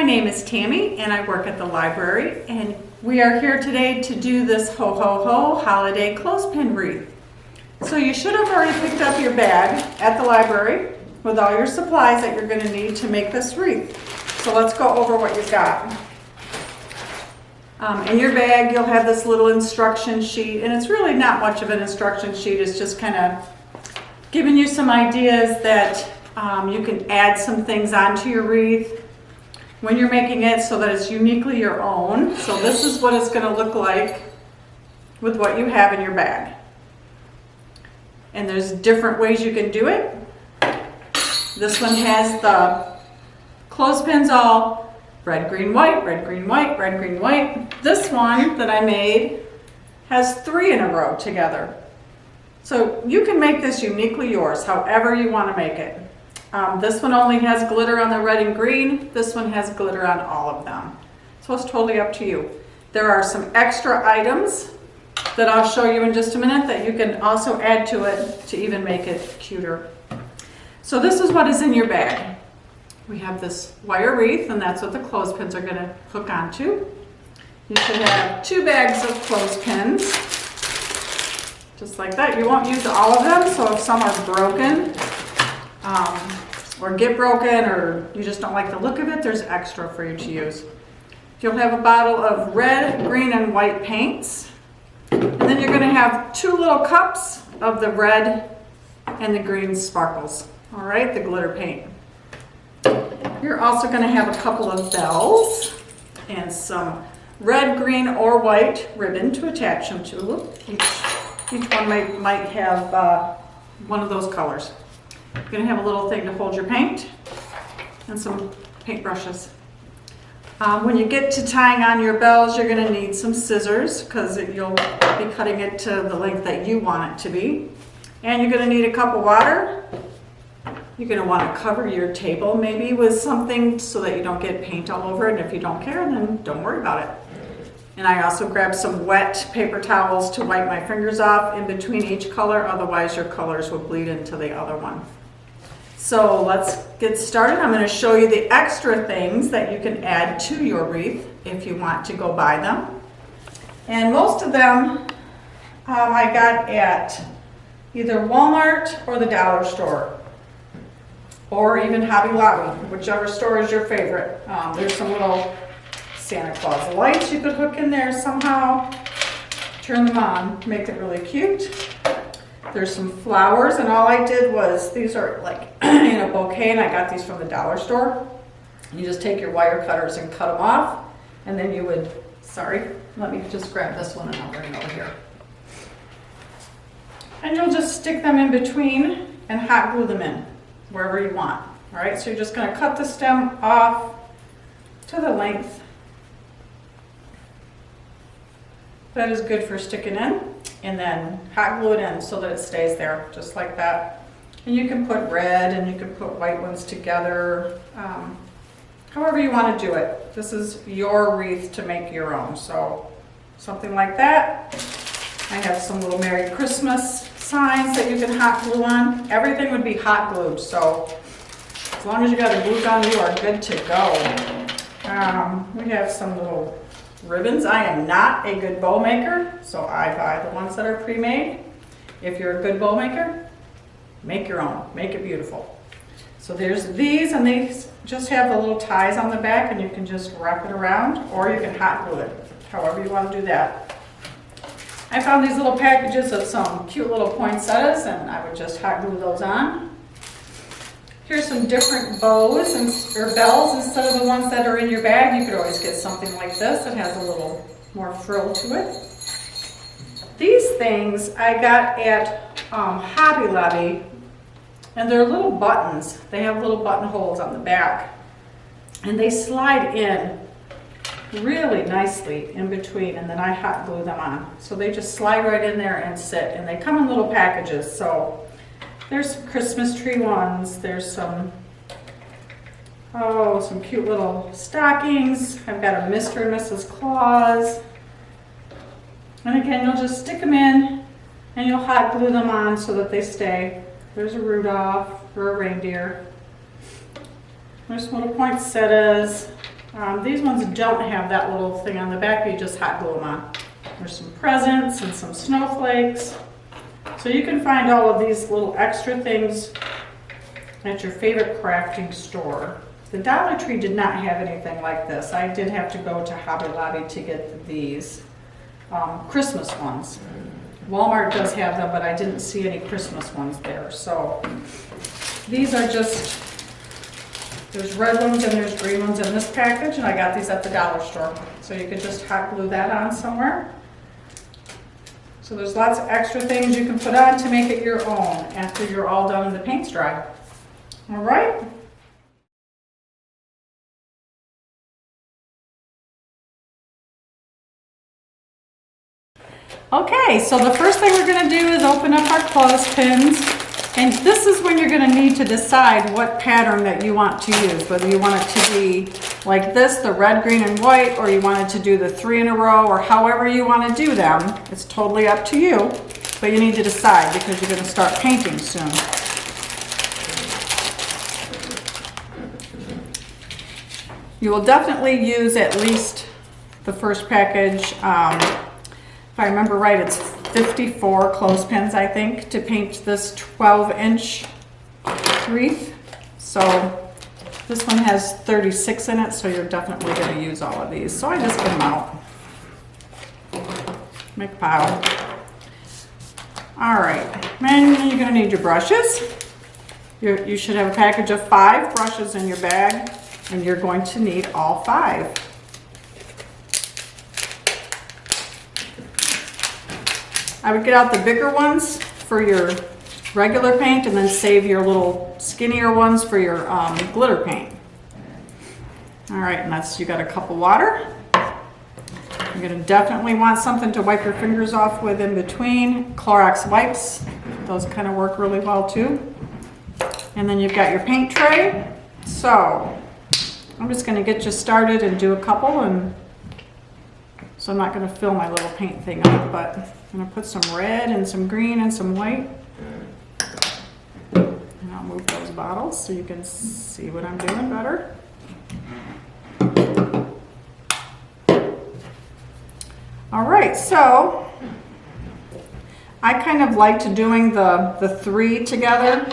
My name is Tammy and I work at the library, and we are here today to do this Ho Ho Ho holiday clothespin wreath. So you should have already picked up your bag at the library with all your supplies that you're going to need to make this wreath. So let's go over what you've got. In your bag you'll have this little instruction sheet, and it's really not much of an instruction sheet. It's just kind of giving you some ideas that you can add some things onto your wreath when you're making it so that it's uniquely your own. So this is what it's going to look like with what you have in your bag. And there's different ways you can do it. This one has the clothespins all red, green, white, red, green, white, red, green, white. This one that I made has 3 in a row together. So you can make this uniquely yours, however you want to make it. This one only has glitter on the red and green. This one has glitter on all of them. So it's totally up to you. There are some extra items that I'll show you in just a minute that you can also add to it to even make it cuter. So this is what is in your bag. We have this wire wreath, and that's what the clothespins are going to hook onto. You should have 2 bags of clothespins, just like that. You won't use all of them, so if some are broken, or get broken, or you just don't like the look of it, there's extra for you to use. You'll have a bottle of red, green, and white paints. And then you're going to have 2 little cups of the red and the green sparkles. All right, the glitter paint. You're also going to have a couple of bells and some red, green, or white ribbon to attach them to. Each one might have one of those colors. You're going to have a little thing to hold your paint and some paint brushes. When you get to tying on your bells, you're going to need some scissors because you'll be cutting it to the length that you want it to be. And you're going to need a cup of water. You're going to want to cover your table maybe with something so that you don't get paint all over it. And if you don't care, then don't worry about it. And I also grabbed some wet paper towels to wipe my fingers off in between each color, otherwise your colors will bleed into the other one. So let's get started. I'm going to show you the extra things that you can add to your wreath if you want to go buy them. And most of them I got at either Walmart or the dollar store, or even Hobby Lobby, whichever store is your favorite. There's some little Santa Claus lights you could hook in there somehow. Turn them on, make it really cute. There's some flowers, and all I did was, these are like in a bouquet, and I got these from the dollar store. You just take your wire cutters and cut them off, and then you would, let me just grab this one and I'll bring it over here. And you'll just stick them in between and hot glue them in wherever you want. All right, so you're just going to cut the stem off to the length that is good for sticking in, and then hot glue it in so that it stays there just like that. And you can put red and you can put white ones together, however you want to do it. This is your wreath to make your own, so something like that. I have some little Merry Christmas signs that you can hot glue on. Everything would be hot glued, so as long as you got a glue gun, you are good to go. We have some little ribbons. I am not a good bow maker, so I buy the ones that are pre-made. If you're a good bow maker, make your own. Make it beautiful. So there's these, and these just have the little ties on the back, and you can just wrap it around, or you can hot glue it, however you want to do that. I found these little packages of some cute little poinsettias, and I would just hot glue those on. Here's some different bows or bells instead of the ones that are in your bag. You could always get something like this that has a little more frill to it. These things I got at Hobby Lobby, and they're little buttons. They have little buttonholes on the back, and they slide in really nicely in between, and then I hot glue them on. So they just slide right in there and sit, and they come in little packages. So there's some Christmas tree ones. There's some cute little stockings. I've got a Mr. and Mrs. Claus. And again, you'll just stick them in and you'll hot glue them on so that they stay. There's a Rudolph or a reindeer. There's some little poinsettias. These ones don't have that little thing on the back, but you just hot glue them on. There's some presents and some snowflakes. So you can find all of these little extra things at your favorite crafting store. The Dollar Tree did not have anything like this. I did have to go to Hobby Lobby to get these Christmas ones. Walmart does have them, but I didn't see any Christmas ones there. So these are just, there's red ones and there's green ones in this package, and I got these at the dollar store. So you could just hot glue that on somewhere. So there's lots of extra things you can put on to make it your own after you're all done and the paint's dry. All right? Okay, so the first thing we're going to do is open up our clothespins, and this is when you're going to need to decide what pattern that you want to use, whether you want it to be like this, the red, green, and white, or you want it to do the 3 in a row, or however you want to do them. It's totally up to you, but you need to decide because you're going to start painting soon. You will definitely use at least the first package. If I remember right, it's 54 clothespins, I think, to paint this 12-inch wreath. So this one has 36 in it, so you're definitely going to use all of these. So I just get them out. Make a pile. All right, and you're going to need your brushes. You should have a package of 5 brushes in your bag, and you're going to need all 5. I would get out the bigger ones for your regular paint and then save your little skinnier ones for your glitter paint. All right, and that's, you got a cup of water. You're gonna definitely want something to wipe your fingers off with in between. Clorox wipes, those kind of work really well too. And then you've got your paint tray. So I'm just gonna get you started and do a couple, and so I'm not gonna fill my little paint thing up, but I'm gonna put some red and some green and some white. And I'll move those bottles so you can see what I'm doing better. All right, so I kind of liked doing the 3 together.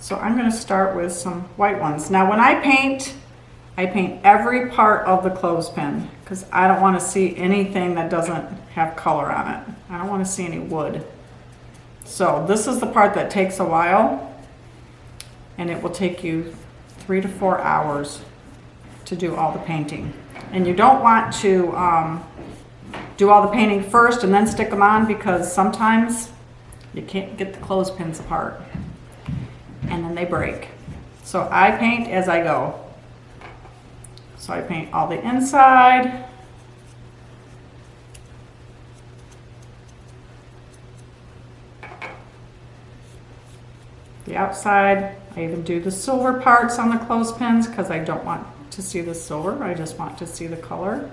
So I'm gonna start with some white ones. Now when I paint every part of the clothespin because I don't want to see anything that doesn't have color on it. I don't want to see any wood. So this is the part that takes a while, and it will take you 3 to 4 hours to do all the painting. And you don't want to do all the painting first and then stick them on, because sometimes you can't get the clothespins apart and then they break. So I paint as I go. So I paint all the inside, the outside. I even do the silver parts on the clothespins because I don't want to see the silver, I just want to see the color.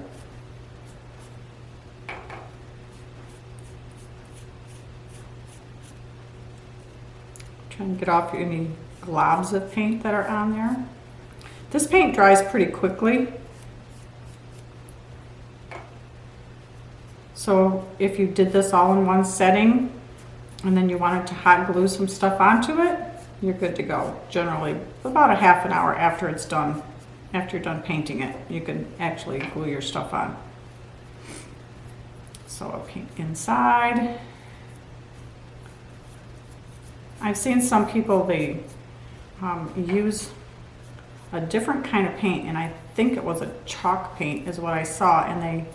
Trying to get off any globs of paint that are on there. This paint dries pretty quickly. So if you did this all in one setting and then you wanted to hot glue some stuff onto it, you're good to go. Generally about a half an hour after it's done, after you're done painting it, you can actually glue your stuff on. So I'll paint inside. I've seen some people, they use a different kind of paint, and I think it was a chalk paint is what I saw, and they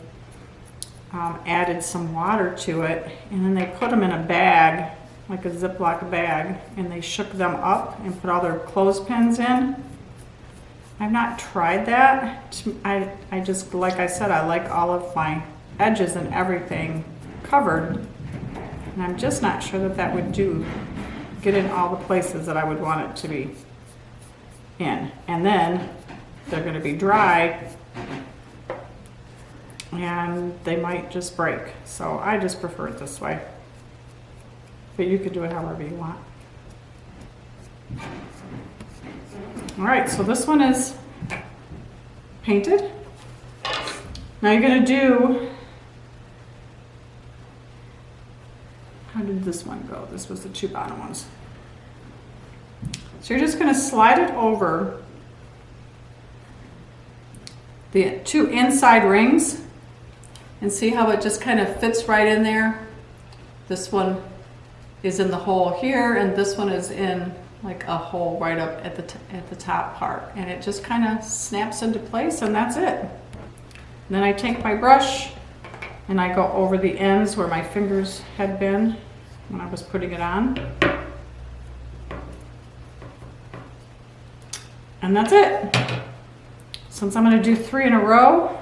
added some water to it, and then they put them in a bag, like a Ziploc bag, and they shook them up and put all their clothespins in. I've not tried that. I just, like I said, I like all of my edges and everything covered, and I'm just not sure that that would get in all the places that I would want it to be in. And then they're going to be dry and they might just break. So I just prefer it this way, but you could do it however you want. All right, so this one is painted. Now you're going to do, how did this one go? This was the two bottom ones. So you're just going to slide it over the two inside rings and see how it just kind of fits right in there. This one is in the hole here, and this one is in like a hole right up at the top part, and it just kind of snaps into place, and that's it. And then I take my brush and I go over the ends where my fingers had been when I was putting it on. And that's it. Since I'm going to do 3 in a row,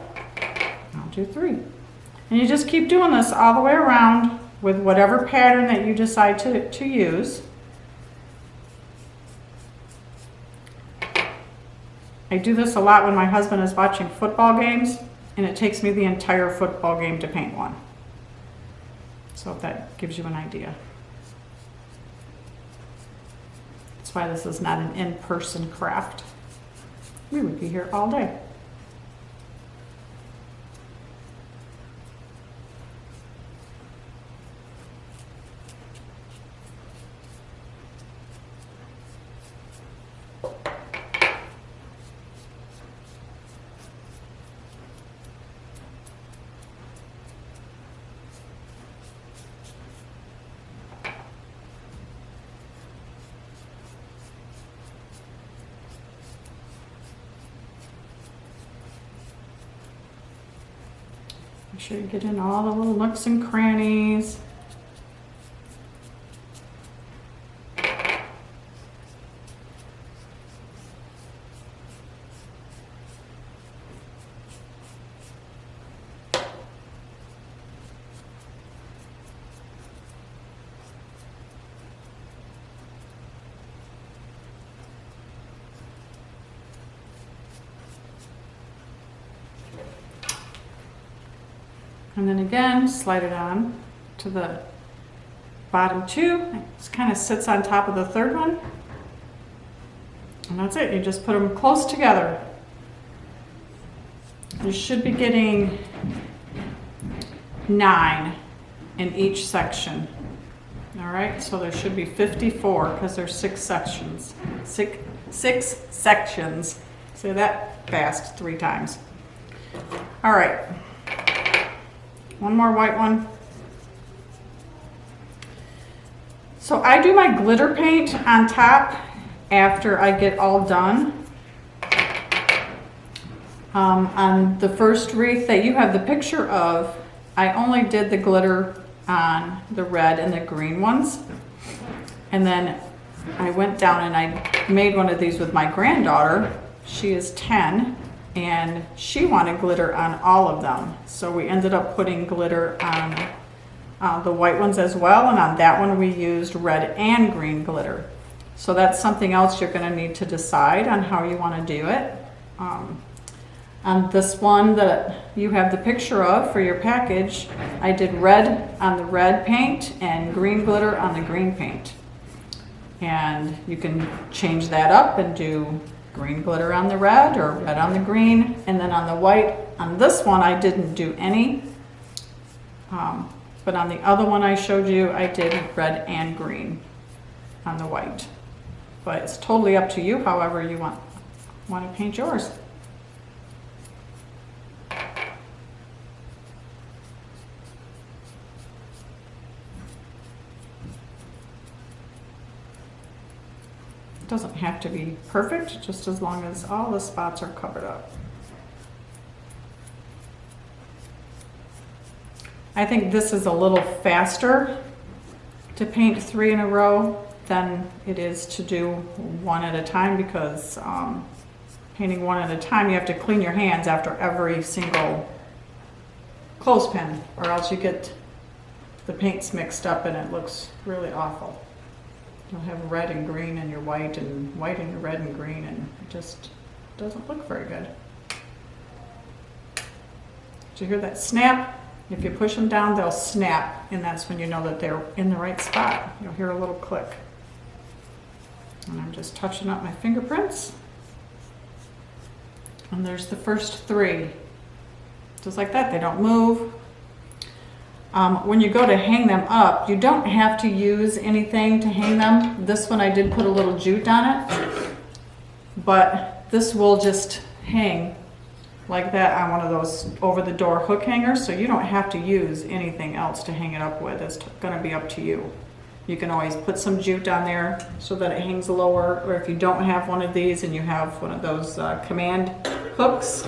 I'll do 3. And you just keep doing this all the way around with whatever pattern that you decide to use. I do this a lot when my husband is watching football games, and it takes me the entire football game to paint one. So if that gives you an idea. That's why this is not an in-person craft. We would be here all day. Make sure you get in all the little nooks and crannies. And then again, slide it on to the bottom two. It kind of sits on top of the third one. And that's it. You just put them close together. You should be getting 9 in each section. All right, so there should be 54 because there's 6 sections. Six sections. Say that fast 3 times. All right. One more white one. So I do my glitter paint on top after I get all done. On the first wreath that you have the picture of, I only did the glitter on the red and the green ones. And then I went down and I made one of these with my granddaughter. She is 10. And she wanted glitter on all of them. So we ended up putting glitter on the white ones as well. And on that one we used red and green glitter. So that's something else you're going to need to decide on how you want to do it. On this one that you have the picture of for your package, I did red on the red paint and green glitter on the green paint. And you can change that up and do green glitter on the red or red on the green, and then on the white. On this one I didn't do any, but on the other one I showed you I did red and green on the white. But it's totally up to you however you want to paint yours. Doesn't have to be perfect, just as long as all the spots are covered up. I think this is a little faster to paint 3 in a row than it is to do 1 at a time, because painting 1 at a time you have to clean your hands after every single clothespin, or else you get the paints mixed up and it looks really awful. You'll have red and green in your white and white in your red and green, and it just doesn't look very good. Did you hear that snap? If you push them down, they'll snap, and that's when you know that they're in the right spot. You'll hear a little click. And I'm just touching up my fingerprints. And there's the first 3. Just like that, they don't move. When you go to hang them up, you don't have to use anything to hang them. This one I did put a little jute on it, but this will just hang like that on one of those over the door hook hangers, so you don't have to use anything else to hang it up with. It's gonna be up to you. You can always put some jute on there so that it hangs lower, or if you don't have one of these and you have one of those command hooks,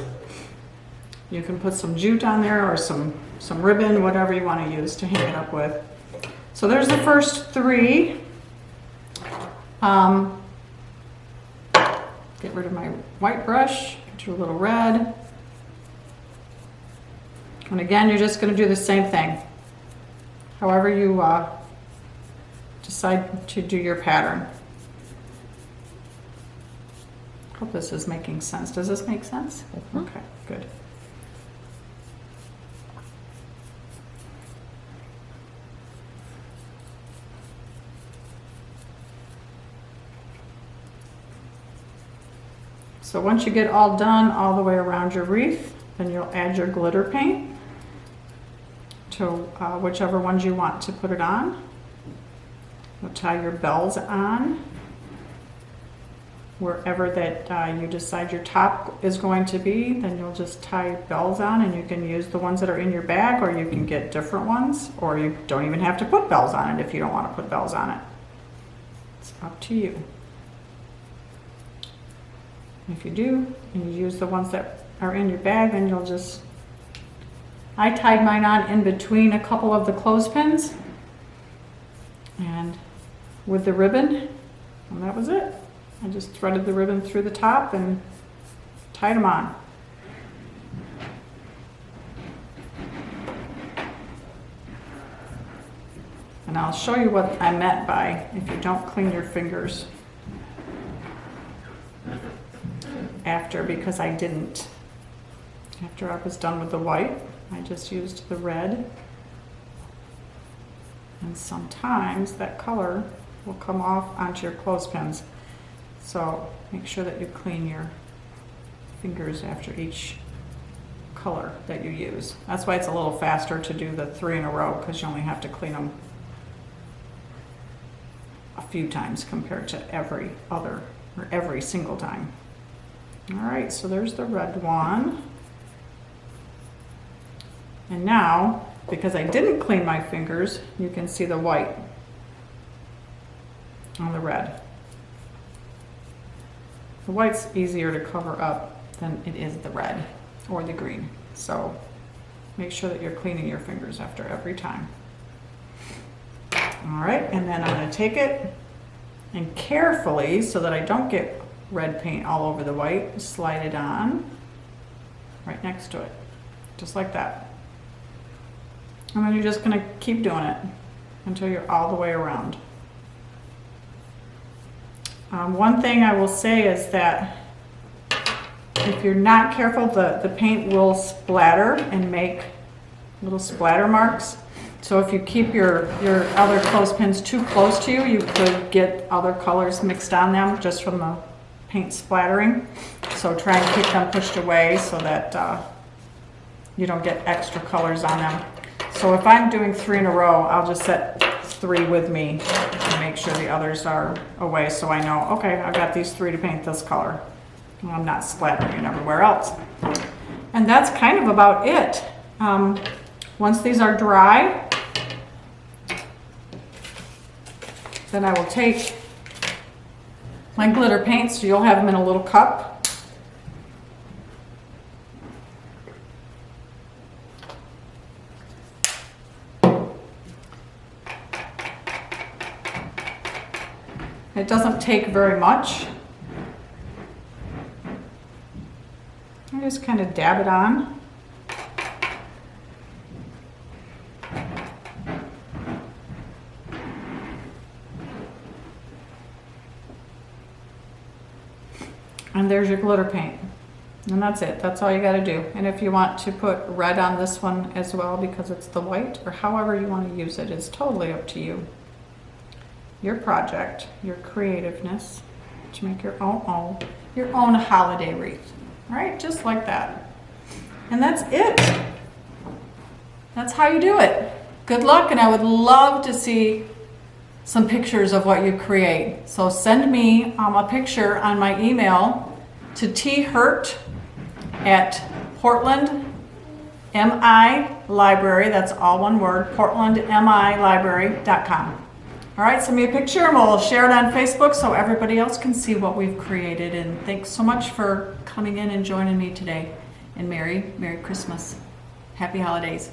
you can put some jute on there or some ribbon, whatever you want to use to hang it up with. So there's the first 3. Get rid of my white brush, get your little red. And again, you're just going to do the same thing. However you decide to do your pattern. Hope this is making sense. Does this make sense? Okay, good. So once you get all done all the way around your wreath, then you'll add your glitter paint to whichever ones you want to put it on. You'll tie your bells on wherever that you decide your top is going to be. Then you'll just tie bells on, and you can use the ones that are in your bag, or you can get different ones, or you don't even have to put bells on it if you don't want to put bells on it. It's up to you. If you do, and you use the ones that are in your bag, then you'll just, I tied mine on in between a couple of the clothespins and with the ribbon, and that was it. I just threaded the ribbon through the top and tied them on. And I'll show you what I meant by if you don't clean your fingers after, because I didn't. After I was done with the white, I just used the red. And sometimes that color will come off onto your clothespins. So make sure that you clean your fingers after each color that you use. That's why it's a little faster to do the 3 in a row, because you only have to clean them a few times compared to every other, or every single time. All right, so there's the red one. And now, because I didn't clean my fingers, you can see the white on the red. The white's easier to cover up than it is the red or the green. So make sure that you're cleaning your fingers after every time. All right, and then I'm gonna take it and carefully, so that I don't get red paint all over the white, slide it on right next to it, just like that. And then you're just gonna keep doing it until you're all the way around. One thing I will say is that if you're not careful, the paint will splatter and make little splatter marks. So if you keep your other clothespins too close to you, you could get other colors mixed on them just from the paint splattering. So try and keep them pushed away so that you don't get extra colors on them. So if I'm doing 3 in a row, I'll just set 3 with me and make sure the others are away, so I know, okay, I've got these 3 to paint this color. And I'm not splattering it everywhere else. And that's kind of about it. Once these are dry, then I will take my glitter paint, so you'll have them in a little cup. It doesn't take very much. I just kind of dab it on. And there's your glitter paint. And that's it. That's all you got to do. And if you want to put red on this one as well, because it's the white, or however you want to use it, is totally up to you. Your project, your creativeness to make your own holiday wreath. All right, just like that. And that's it. That's how you do it. Good luck, and I would love to see some pictures of what you create. So send me a picture on my email to thurt@Portland MI Library, that's all one word, portlandmilibrary.com. All right, send me a picture and we'll share it on Facebook so everybody else can see what we've created. And thanks so much for coming in and joining me today. And Merry Christmas. Happy holidays.